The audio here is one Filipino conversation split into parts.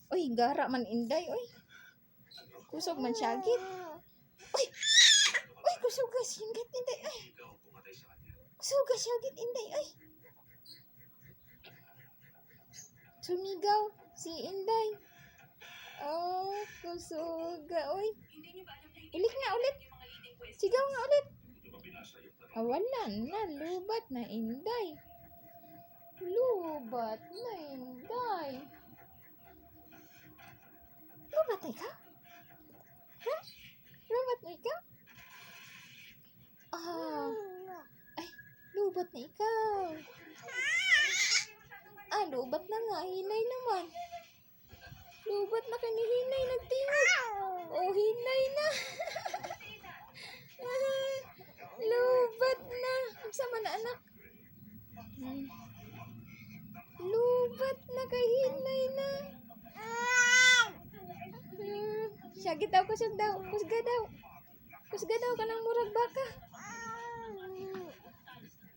Uy, gara man inday, uy. Kusog man syagit. Uy, uy, kusog ka syagit inday, uy. Kusog ka syagit inday, uy. Sumigaw si inday. Oh, kusog ka, uy. Ulit nga, ulit. Sigaw nga ulit. Wala na, lubat na inday. Lubat na inday. Lubat na ikaw? Ha? Lubat na ikaw? Ay, lubat na ikaw. Lubat na nga. Hinay naman. Lubat na kani hinay. Nagtingog. Oh, hinay na. Lubat na. Sama na anak. Lubat na kay hinay na. Syagit daw, kusog daw. Kusga daw. Kusga daw ka ng murag baka.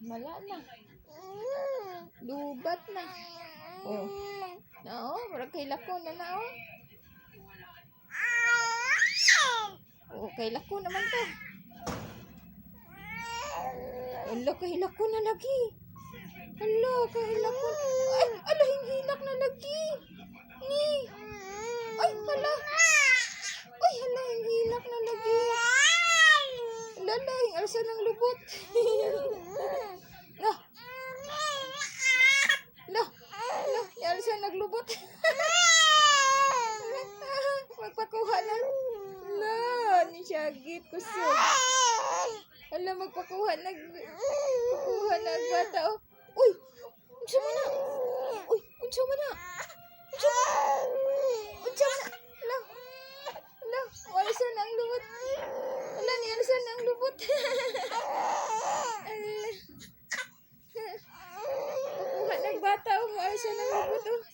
Mala na. Lubat na. Oh. Na oh, murag kay lako na na oh. Oh, kay lako naman to. Ala, kay lako na lagi. Ala, kay lako. Ay, ala, hinghilak na lagi. Ni. Ay, hala. Ay, hala, hinghilak na lagi. Lala, alsa ng lubot. Lah. Lah. Lah, alsa naglubot. Magpakuha na. Lah, ni syagit kusog. Hala, magpakuha nagbata oh. Uy, unsa man na? Uy, unsa man na? Unsa man na? Lah. Lah, alsa na ang lubot. Hala, ni alsa na ang lubot. Pakuha nagbata oh, alsa na ang lubot oh.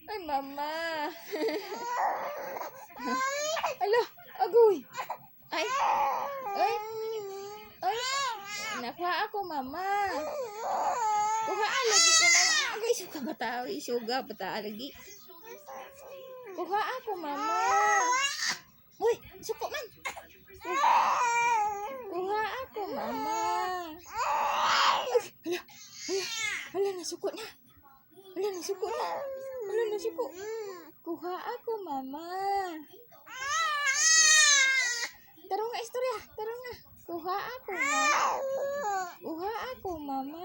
Ay, mama. Ala, agoy. Ay. Ay. Ay. Nakuha ako, mama. Kuha lagi ko, mama. Agay, suka bata. Suga bata lagi. Kuha ako, mama. Uy, suko man. Kuha ako, mama. Hala, hala, nasuko na. Hala, nasuko na. Hala, nasuko. Kuha ako, mama. Tarong nga istorya. Tarong nga. Kuha ako, mama. Kuha ako, mama.